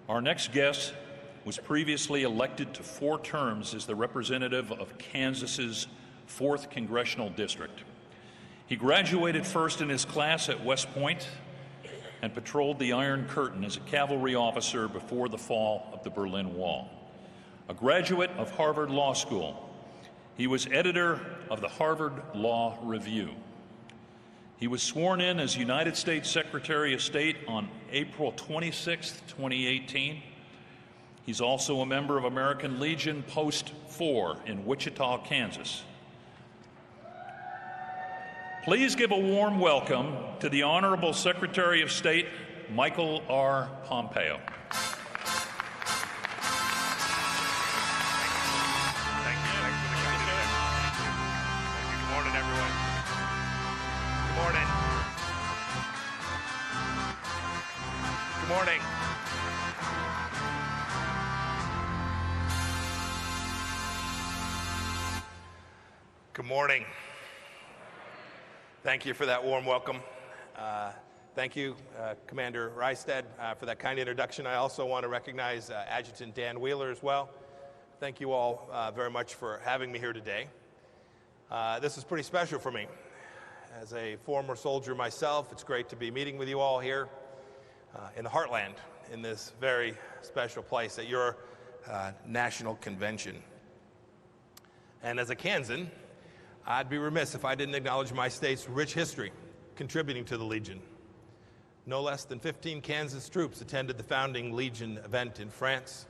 Our next guest was previously elected to 4 terms as the representative of Kansas's 4th Congressional District. He graduated first in his class at West Point and patrolled the Iron Curtain as a cavalry officer before the fall of the Berlin Wall. A graduate of Harvard Law School, he was editor of the Harvard Law Review. He was sworn in as United States Secretary of State on April 26, 2018. He's also a member of American Legion Post 4 in Wichita, Kansas. Please give a warm welcome to the Honorable Secretary of State, Michael R. Pompeo. Thank you. Thanks for the kind introduction. Thank you. Good morning, everyone. Good morning. Good morning. Good morning. Thank you for that warm welcome. Thank you, Commander Rysted, for that kind introduction. I also want to recognize Adjutant Dan Wheeler as well. Thank you all very much for having me here today. This is pretty special for me. As a former soldier myself, it's great to be meeting with you all here in the heartland, in this very special place at your national convention. And as a Kansan, I'd be remiss if I didn't acknowledge my state's rich history contributing to the Legion. No less than 15 Kansas troops attended the founding Legion event in France.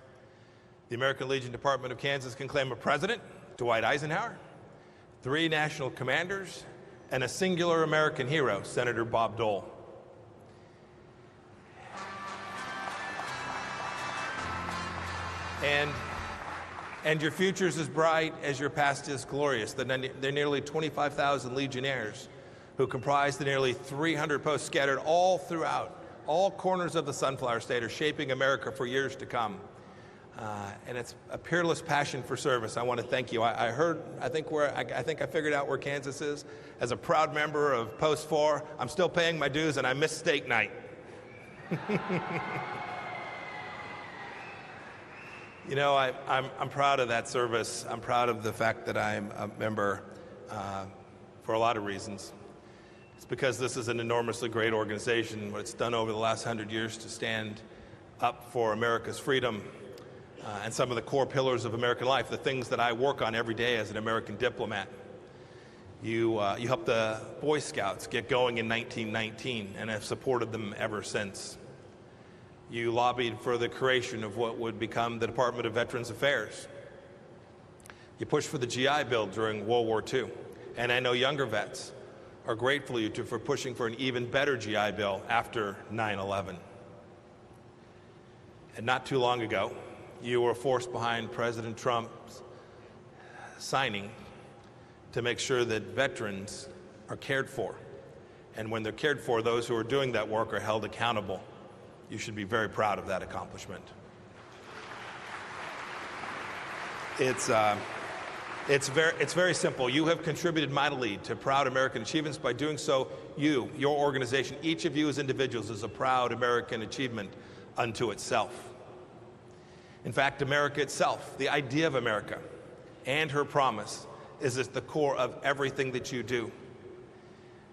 The American Legion Department of Kansas can claim a president, Dwight Eisenhower, 3 national commanders, and a singular American hero, Senator Bob Dole. And your future's as bright as your past is glorious. There are nearly 25,000 Legionnaires who comprise the nearly 300 posts scattered all throughout, all corners of the Sunflower State are shaping America for years to come. And it's a peerless passion for service. I want to thank you. I think I figured out where Kansas is. As a proud member of Post 4, I'm still paying my dues and I missed steak night. You know, I'm proud of that service. I'm proud of the fact that I'm a member for a lot of reasons. It's because this is an enormously great organization. What it's done over the last 100 years to stand up for America's freedom and some of the core pillars of American life, the things that I work on every day as an American diplomat. You helped the Boy Scouts get going in 1919 and have supported them ever since. You lobbied for the creation of what would become the Department of Veterans Affairs. You pushed for the GI Bill during World War II. And I know younger vets are grateful to you for pushing for an even better GI Bill after 9/11. And not too long ago, you were a force behind President Trump's signing to make sure that veterans are cared for. And when they're cared for, those who are doing that work are held accountable. You should be very proud of that accomplishment. It's very simple. You have contributed mightily to proud American achievements. By doing so, your organization, each of you as individuals is a proud American achievement unto itself. In fact, America itself, the idea of America and her promise is at the core of everything that you do.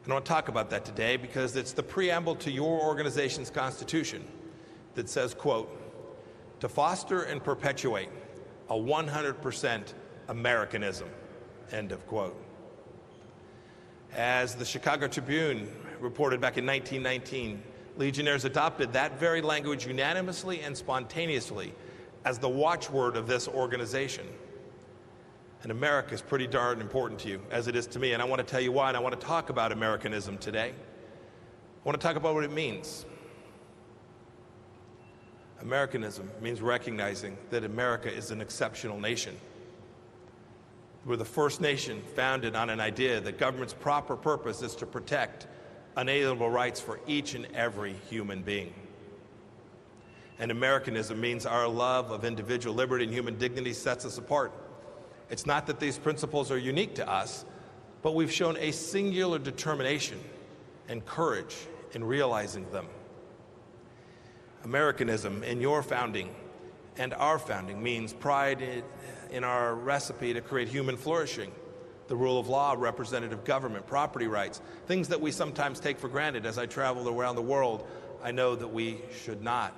And I want to talk about that today because it's the preamble to your organization's constitution that says, quote, to foster and perpetuate a 100% Americanism, end of quote. As the Chicago Tribune reported back in 1919, Legionnaires adopted that very language unanimously and spontaneously as the watchword of this organization. And America is pretty darn important to you, as it is to me. And I want to tell you why, and I want to talk about Americanism today. I want to talk about what it means. Americanism means recognizing that America is an exceptional nation. We're the first nation founded on an idea that government's proper purpose is to protect unalienable rights for each and every human being. And Americanism means our love of individual liberty and human dignity sets us apart. It's not that these principles are unique to us, but we've shown a singular determination and courage in realizing them. Americanism in your founding and our founding means pride in our recipe to create human flourishing, the rule of law, representative government, property rights, things that we sometimes take for granted. As I travel around the world, I know that we should not.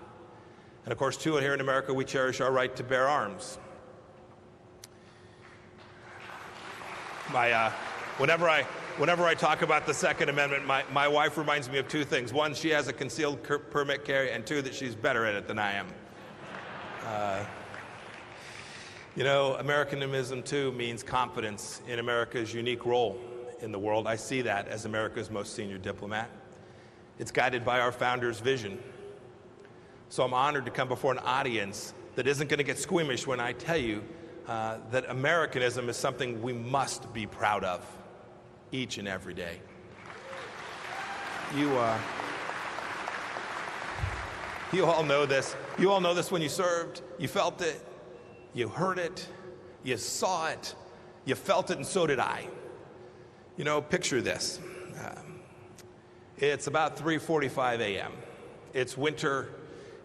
And of course, too, here in America, we cherish our right to bear arms. Whenever I talk about the Second Amendment, my wife reminds me of two things. One, she has a concealed permit carry, and two, that she's better at it than I am. Americanism, too, means confidence in America's unique role in the world. I see that as America's most senior diplomat. It's guided by our founders' vision. So I'm honored to come before an audience that isn't going to get squeamish when I tell you that Americanism is something we must be proud of each and every day. You all know this. You all know this when you served. You felt it. You heard it. You saw it. You felt it, and so did I. Picture this. It's about 3:45 a.m. It's winter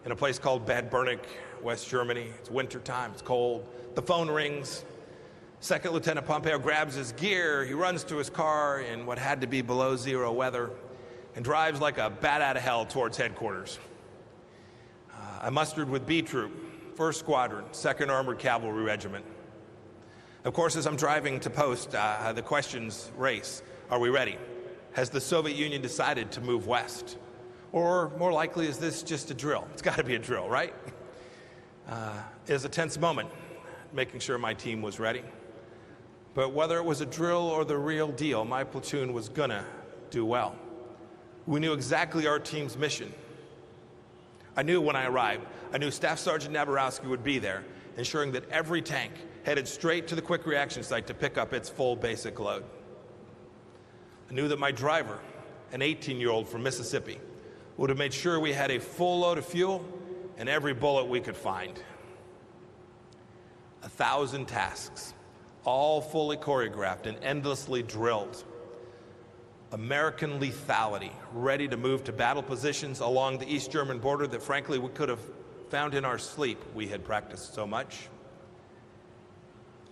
in a place called Bad Bernick, West Germany. It's winter time. It's cold. The phone rings. Second Lieutenant Pompeo grabs his gear. He runs to his car in what had to be below zero weather and drives like a bat out of hell towards headquarters. I mustered with B Troop, 1st Squadron, 2nd Armored Cavalry Regiment. Of course, as I'm driving to post, the questions race. Are we ready? Has the Soviet Union decided to move west? Or more likely, is this just a drill? It's got to be a drill, right? It was a tense moment, making sure my team was ready. But whether it was a drill or the real deal, my platoon was gonna do well. We knew exactly our team's mission. I knew when I arrived, I knew Staff Sergeant Naborowski would be there, ensuring that every tank headed straight to the quick reaction site to pick up its full basic load. I knew that my driver, an 18-year-old from Mississippi, would have made sure we had a full load of fuel and every bullet we could find. 1,000 tasks, all fully choreographed and endlessly drilled. American lethality, ready to move to battle positions along the East German border that frankly we could have found in our sleep. We had practiced so much.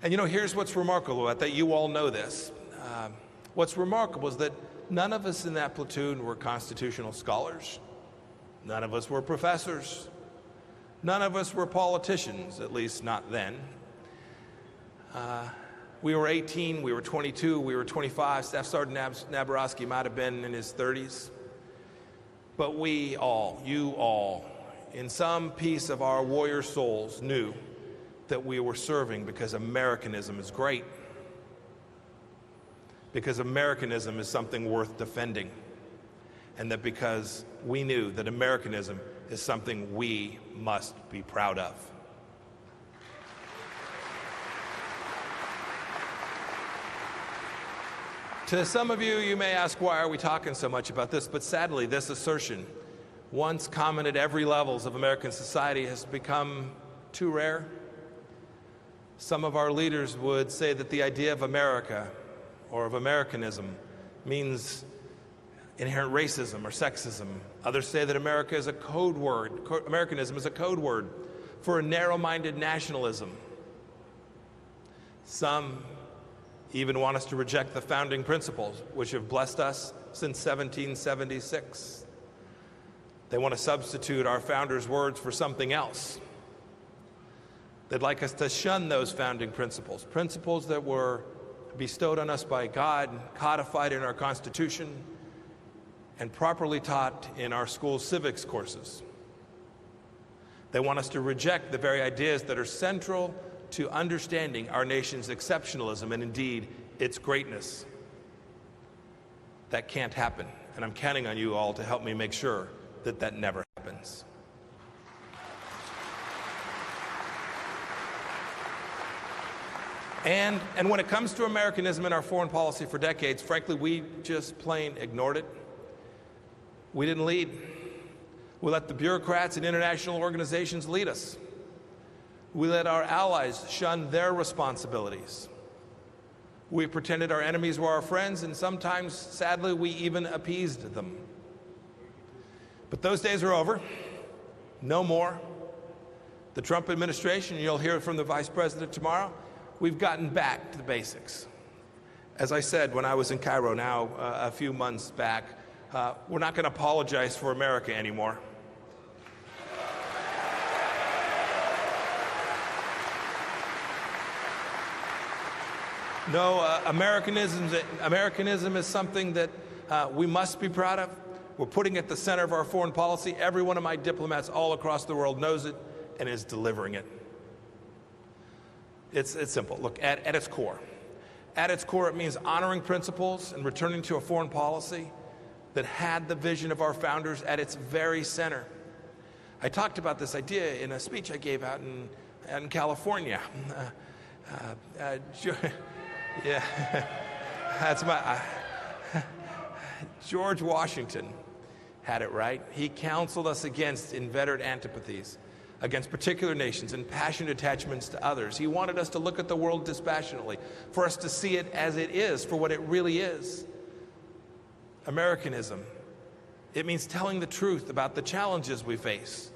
And here's what's remarkable about that. You all know this. What's remarkable is that none of us in that platoon were constitutional scholars. None of us were professors. None of us were politicians, at least not then. We were 18, we were 22, we were 25. Staff Sergeant Naborowski might have been in his 30s. But we all, you all, in some piece of our warrior souls knew that we were serving because Americanism is great. Because Americanism is something worth defending. And that because we knew that Americanism is something we must be proud of. To some of you, you may ask, why are we talking so much about this? But sadly, this assertion, once common at every levels of American society, has become too rare. Some of our leaders would say that the idea of America or of Americanism means inherent racism or sexism. Others say that America is a code word. Americanism is a code word for a narrow-minded nationalism. Some even want us to reject the founding principles which have blessed us since 1776. They want to substitute our founders' words for something else. They'd like us to shun those founding principles, principles that were bestowed on us by God, codified in our Constitution, and properly taught in our school civics courses. They want us to reject the very ideas that are central to understanding our nation's exceptionalism and indeed its greatness. That can't happen, and I'm counting on you all to help me make sure that that never happens. And when it comes to Americanism in our foreign policy for decades, frankly, we just plain ignored it. We didn't lead. We let the bureaucrats and international organizations lead us. We let our allies shun their responsibilities. We pretended our enemies were our friends, and sometimes, sadly, we even appeased them. But those days are over. No more. The Trump administration, and you'll hear it from the Vice President tomorrow, we've gotten back to the basics. As I said when I was in Cairo now a few months back, we're not going to apologize for America anymore. No, Americanism is something that we must be proud of. We're putting it at the center of our foreign policy. Every one of my diplomats all across the world knows it and is delivering it. It's simple. Look, at its core, it means honoring principles and returning to a foreign policy that had the vision of our founders at its very center. I talked about this idea in a speech I gave out in California. Yeah, that's George Washington had it right. He counseled us against inveterate antipathies, against particular nations and passionate attachments to others. He wanted us to look at the world dispassionately, for us to see it as it is, for what it really is. Americanism, it means telling the truth about the challenges we face.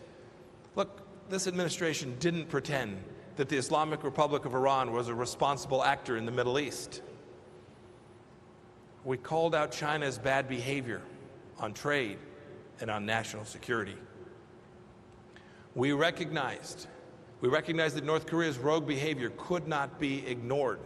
Look, this administration didn't pretend that the Islamic Republic of Iran was a responsible actor in the Middle East. We called out China's bad behavior on trade and on national security. We recognized that North Korea's rogue behavior could not be ignored.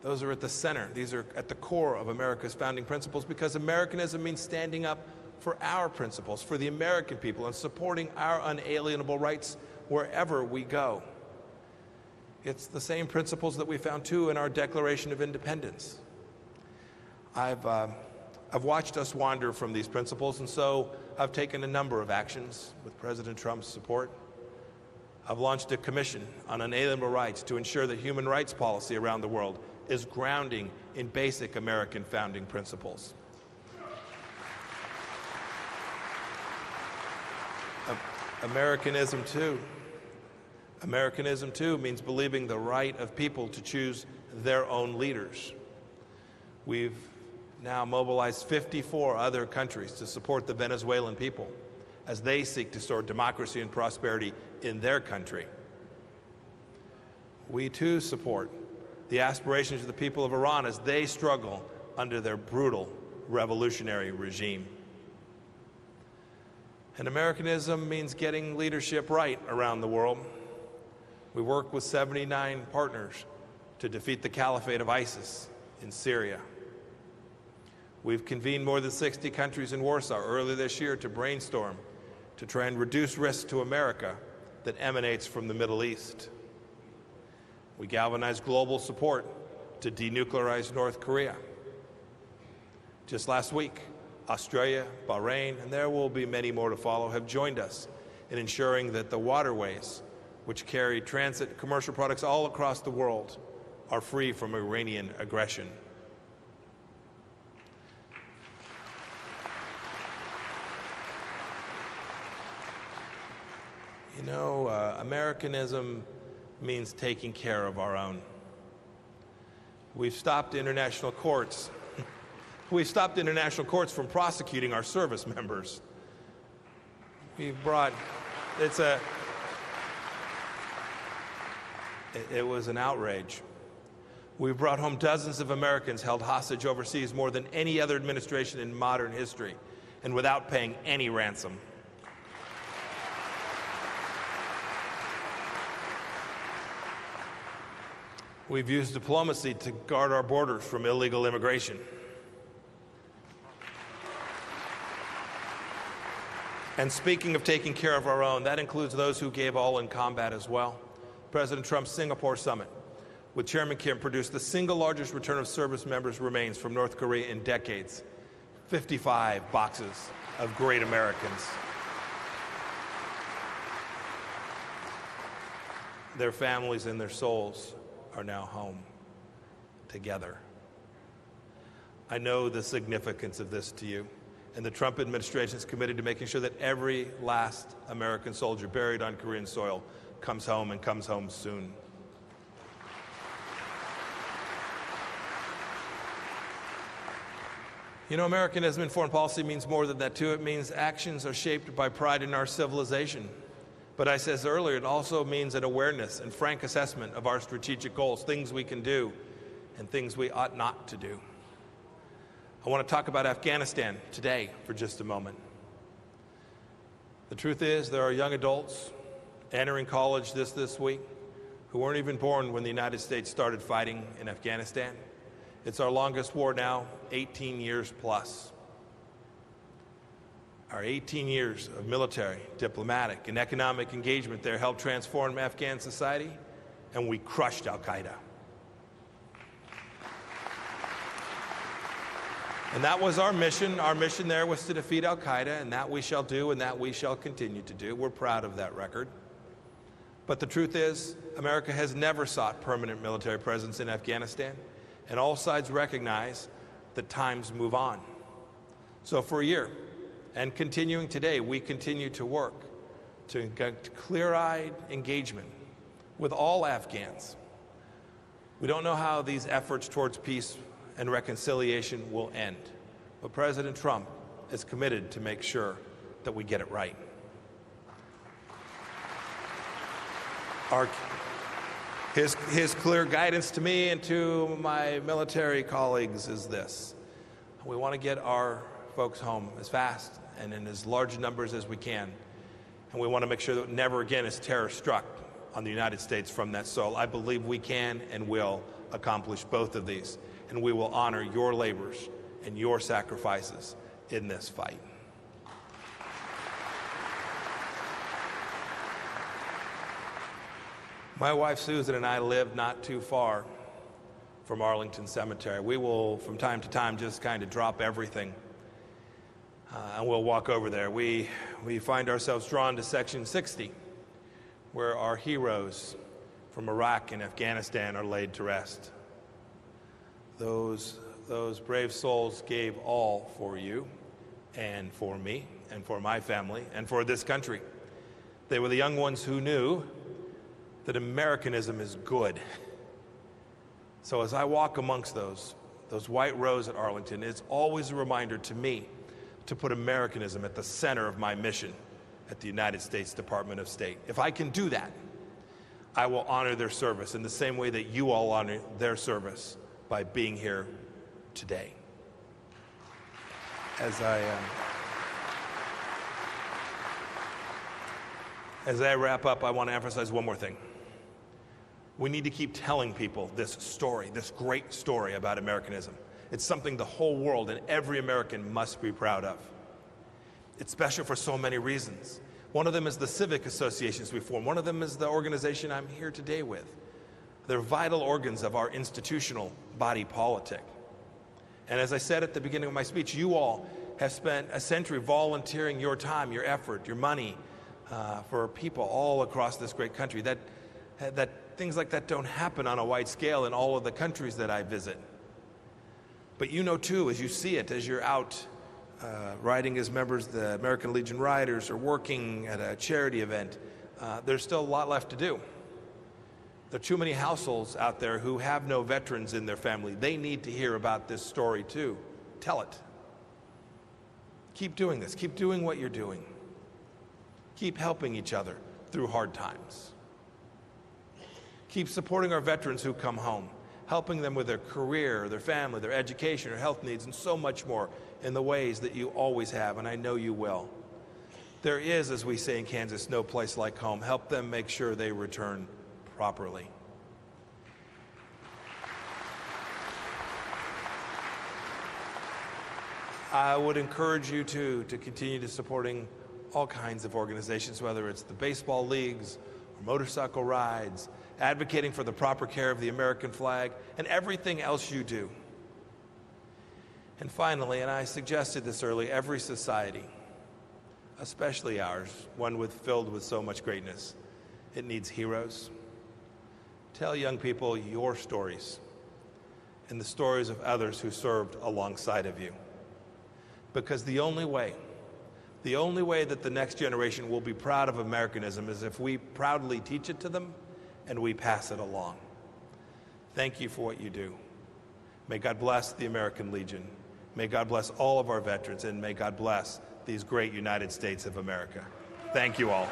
Those are at the center. These are at the core of America's founding principles, because Americanism means standing up for our principles, for the American people, and supporting our unalienable rights wherever we go. It's the same principles that we found, too, in our Declaration of Independence. I've watched us wander from these principles, and so I've taken a number of actions with President Trump's support. I've launched a commission on unalienable rights to ensure that human rights policy around the world is grounding in basic American founding principles. Americanism, too, means believing the right of people to choose their own leaders. We've now mobilized 54 other countries to support the Venezuelan people as they seek to restore democracy and prosperity in their country. We, too, support the aspirations of the people of Iran as they struggle under their brutal revolutionary regime. And Americanism means getting leadership right around the world. We work with 79 partners to defeat the caliphate of ISIS in Syria. We've convened more than 60 countries in Warsaw earlier this year to brainstorm to try and reduce risk to America that emanates from the Middle East. We galvanized global support to denuclearize North Korea. Just last week, Australia, Bahrain, and there will be many more to follow, have joined us in ensuring that the waterways which carry transit commercial products all across the world are free from Iranian aggression. You know, Americanism means taking care of our own. We've stopped international courts. We've stopped international courts from prosecuting our service members. We've brought, it was an outrage. We've brought home dozens of Americans held hostage overseas, more than any other administration in modern history, and without paying any ransom. We've used diplomacy to guard our borders from illegal immigration. And speaking of taking care of our own, that includes those who gave all in combat as well. President Trump's Singapore summit with Chairman Kim produced the single largest return of service members remains from North Korea in decades. 55 boxes of great Americans. Their families and their souls are now home together. I know the significance of this to you, and the Trump administration is committed to making sure that every last American soldier buried on Korean soil comes home, and comes home soon. You know, Americanism in foreign policy means more than that, too. It means actions are shaped by pride in our civilization. But I said earlier, it also means an awareness and frank assessment of our strategic goals, things we can do and things we ought not to do. I want to talk about Afghanistan today for just a moment. The truth is, there are young adults entering college this week who weren't even born when the United States started fighting in Afghanistan. It's our longest war now, 18 years plus. Our 18 years of military, diplomatic, and economic engagement there helped transform Afghan society, and we crushed al-Qaeda. And that was our mission. Our mission there was to defeat al-Qaeda, and that we shall do, and that we shall continue to do. We're proud of that record. But the truth is, America has never sought permanent military presence in Afghanistan, and all sides recognize that times move on. So for a year, and continuing today, we continue to work to get clear-eyed engagement with all Afghans. We don't know how these efforts towards peace and reconciliation will end, but President Trump is committed to make sure that we get it right. His clear guidance to me and to my military colleagues is this: we want to get our folks home as fast and in as large numbers as we can, and we want to make sure that never again is terror struck on the United States from that soil. I believe we can and will accomplish both of these, and we will honor your labors and your sacrifices in this fight. My wife Susan and I live not too far from Arlington Cemetery. We will, from time to time, just kind of drop everything and we'll walk over there. We find ourselves drawn to Section 60, where our heroes from Iraq and Afghanistan are laid to rest. Those brave souls gave all for you and for me and for my family and for this country. They were the young ones who knew that Americanism is good. So as I walk amongst those white rows at Arlington, it's always a reminder to me to put Americanism at the center of my mission at the United States Department of State. If I can do that, I will honor their service in the same way that you all honor their service by being here today. As I wrap up, I want to emphasize one more thing. We need to keep telling people this story, this great story about Americanism. It's something the whole world and every American must be proud of. It's special for so many reasons. One of them is the civic associations we form. One of them is the organization I'm here today with. They're vital organs of our institutional body politic. And as I said at the beginning of my speech, you all have spent a century volunteering your time, your effort, your money for people all across this great country. That things like that don't happen on a wide scale in all of the countries that I visit. But you know too, as you see it, as you're out riding as members of the American Legion Riders or working at a charity event, there's still a lot left to do. There are too many households out there who have no veterans in their family. They need to hear about this story too. Tell it. Keep doing this. Keep doing what you're doing. Keep helping each other through hard times. Keep supporting our veterans who come home, helping them with their career, their family, their education, their health needs, and so much more in the ways that you always have, and I know you will. There is, as we say in Kansas, no place like home. Help them make sure they return properly. I would encourage you to continue to supporting all kinds of organizations, whether it's the baseball leagues or motorcycle rides, advocating for the proper care of the American flag, and everything else you do. And finally, and I suggested this earlier, every society, especially ours, one filled with so much greatness, it needs heroes. Tell young people your stories and the stories of others who served alongside of you. Because the only way that the next generation will be proud of Americanism is if we proudly teach it to them and we pass it along. Thank you for what you do. May God bless the American Legion, May God bless all of our veterans, and may God bless these great United States of America. Thank you all.